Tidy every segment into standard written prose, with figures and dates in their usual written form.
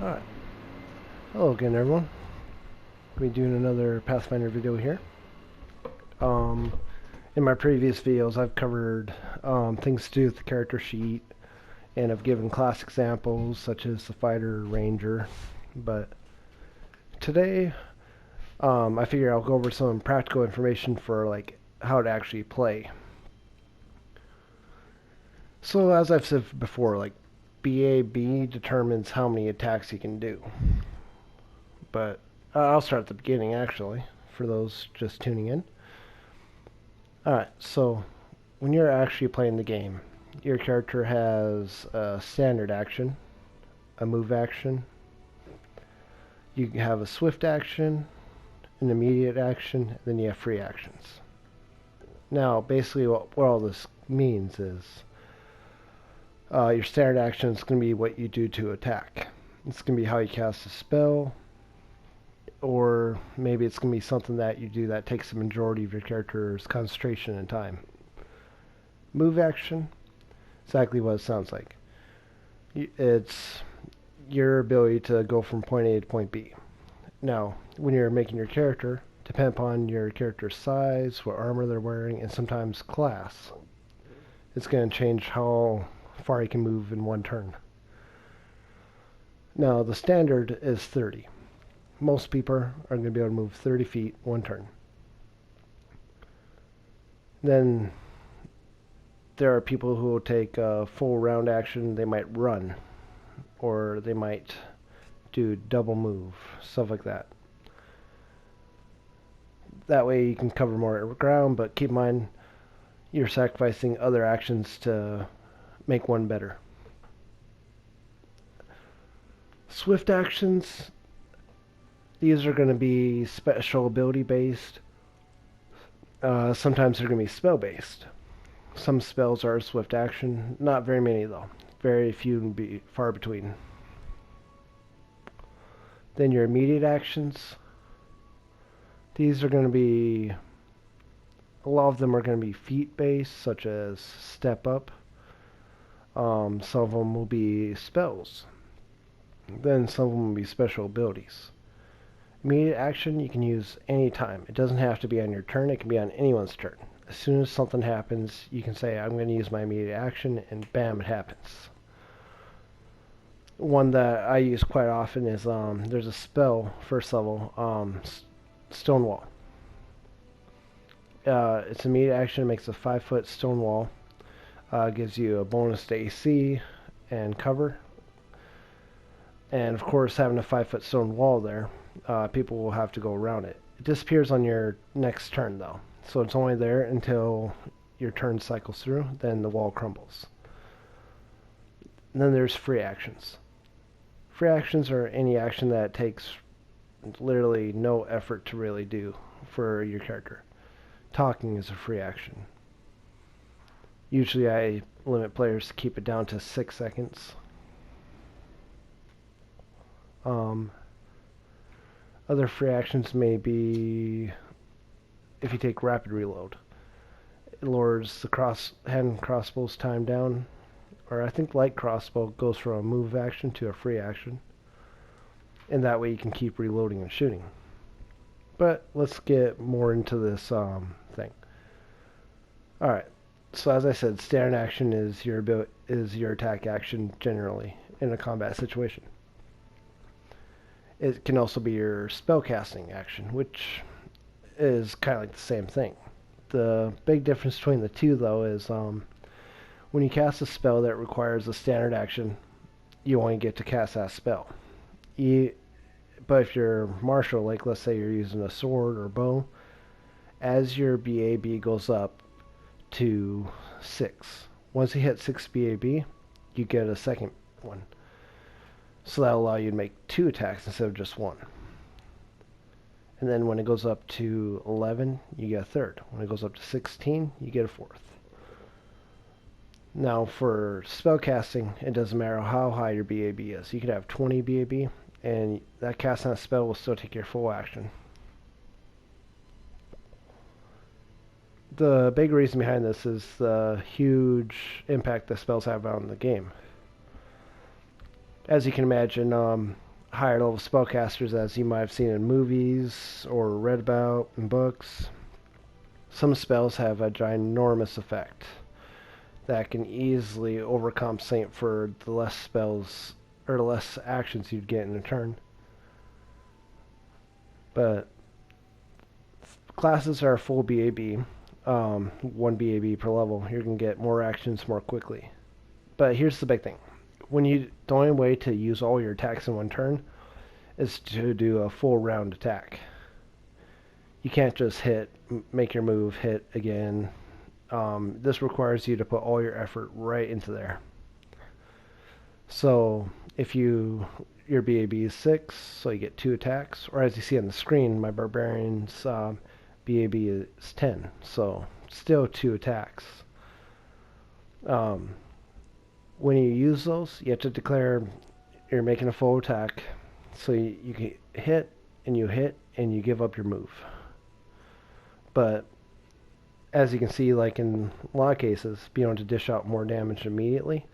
Alright, hello again everyone. We'll be doing another Pathfinder video here. Um, in my previous videos I've covered things to do with the character sheet, and I've given class examples such as the fighter, ranger, but today I figure I'll go over some practical information for like how to actually play. So as I've said before, like BAB determines how many attacks you can do. But I'll start at the beginning actually, for those just tuning in. Alright, so when you're actually playing the game, your character has a standard action, a move action, you have a swift action, an immediate action, and then you have free actions. Now, basically what all this means is your standard action is going to be what you do to attack. It's going to be how you cast a spell, or maybe it's going to be something that you do that takes the majority of your character's concentration and time. Move action, exactly what it sounds like. It's your ability to go from point A to point B. Now, when you're making your character, depend upon your character's size, what armor they're wearing, and sometimes class, it's going to change how far you can move in one turn. Now, the standard is 30. Most people are going to be able to move 30 feet one turn. Then there are people who will take a full round action. They might run, or they might do double move, stuff like that. That way you can cover more ground, but keep in mind you're sacrificing other actions to make one better. Swift actions, these are going to be special ability based. Sometimes they're going to be spell based. Some spells are swift action, not very many though. Very few and be far between. Then your immediate actions. These are going to be, a lot of them are going to be feat based, such as step up. Some of them will be spells. Then some of them will be special abilities. Immediate action you can use anytime. It doesn't have to be on your turn, it can be on anyone's turn. As soon as something happens, you can say, I'm going to use my immediate action, and bam, it happens. One that I use quite often is, there's a spell, first level, Stonewall. It's immediate action, makes a 5-foot stone wall, gives you a bonus to AC and cover. And of course, having a 5-foot stone wall there, people will have to go around it. It disappears on your next turn though, so it's only there until your turn cycles through, then the wall crumbles. And then there's free actions. Free actions are any action that takes literally no effort to really do for your character. Talking is a free action. Usually I limit players to keep it down to 6 seconds. Other free actions may be if you take rapid reload. It lowers the hand crossbow's time down, or I think light crossbow goes from a move action to a free action, and that way you can keep reloading and shooting. But let's get more into this thing. Alright, so as I said, standard action is your attack action generally in a combat situation. It can also be your spellcasting action, which is kind of like the same thing. The big difference between the two, though, is when you cast a spell that requires a standard action, you only get to cast that spell. But if you're martial, like let's say you're using a sword or bow, as your BAB goes up to 6, once you hit 6 BAB, you get a second one. So that'll allow you to make 2 attacks instead of just 1. And then when it goes up to 11, you get a third. When it goes up to 16, you get a fourth. Now for spellcasting, it doesn't matter how high your BAB is. You could have 20 BAB, and that cast on a spell will still take your full action. The big reason behind this is the huge impact the spells have on the game. As you can imagine, higher level spellcasters, as you might have seen in movies or read about in books. Some spells have a ginormous effect that can easily overcompensate for the less spells or less actions you'd get in a turn. But classes are full BAB, 1 BAB per level. You can get more actions more quickly. But here's the big thing. The only way to use all your attacks in one turn is to do a full round attack. You can't just hit, make your move, hit again. This requires you to put all your effort right into there. So if your BAB is 6, so you get 2 attacks, or as you see on the screen, my barbarian's BAB is 10, so still 2 attacks. When you use those, you have to declare you're making a full attack, so you can hit, and you give up your move. But as you can see, like in a lot of cases, being able to dish out more damage immediately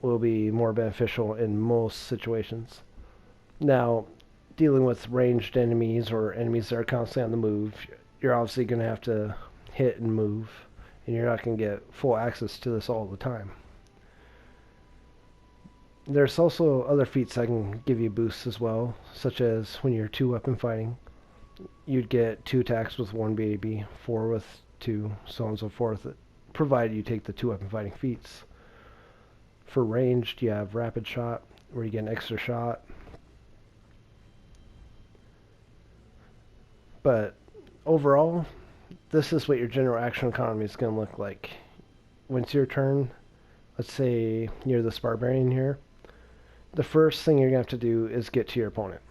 will be more beneficial in most situations. Now, dealing with ranged enemies or enemies that are constantly on the move, you're obviously going to have to hit and move, and you're not going to get full access to this all the time. There's also other feats that can give you boosts as well, such as when you're 2-weapon fighting, you'd get 2 attacks with 1 BAB, 4 with 2, so on and so forth, provided you take the 2-weapon fighting feats. For ranged, you have rapid shot, where you get an extra shot. But overall, this is what your general action economy is going to look like. When it's your turn, let's say you're this barbarian here, the first thing you're going to have to do is get to your opponent.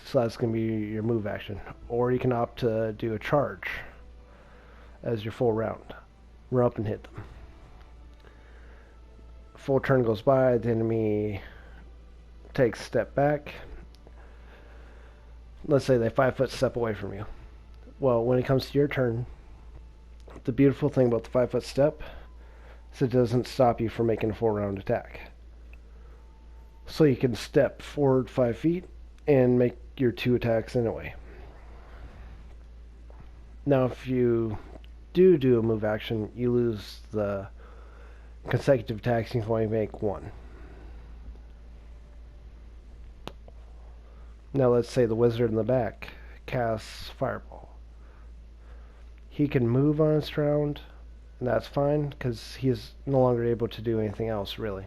So that's going to be your move action. Or you can opt to do a charge as your full round. Run up and hit them. Full turn goes by, the enemy takes a step back. Let's say they 5-foot step away from you. Well, when it comes to your turn, the beautiful thing about the 5-foot step is it doesn't stop you from making a full round attack. So you can step forward 5 feet and make your 2 attacks anyway. Now, if you do a move action, you lose the consecutive attacks. You can only make 1. Now let's say the wizard in the back casts Fireball. He can move on his round, and that's fine, because he is no longer able to do anything else, really.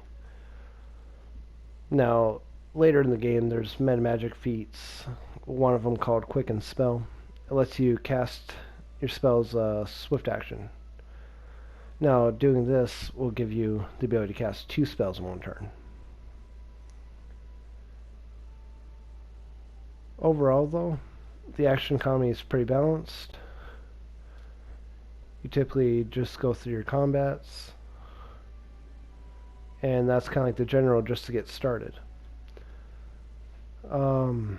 Now, later in the game, there's meta magic feats, one of them called Quicken Spell. It lets you cast your spells swift action. Now, doing this will give you the ability to cast 2 spells in one turn. Overall, though, the action economy is pretty balanced. You typically just go through your combats, and that's kind of like the general just to get started. Other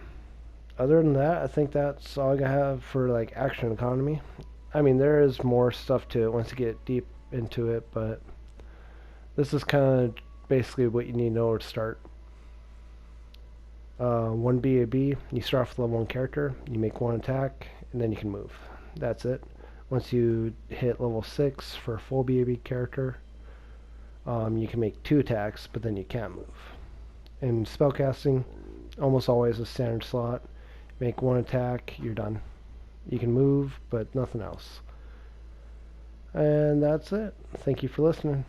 than that, I think that's all I have for like action economy. I mean, there is more stuff to it once you get deep into it, but this is kind of basically what you need to know to start. 1 BAB, you start off with level 1 character, you make 1 attack, and then you can move. That's it. Once you hit level 6 for a full BAB character, you can make 2 attacks, but then you can't move. In spellcasting, almost always a standard slot. Make 1 attack, you're done. You can move, but nothing else. And that's it. Thank you for listening.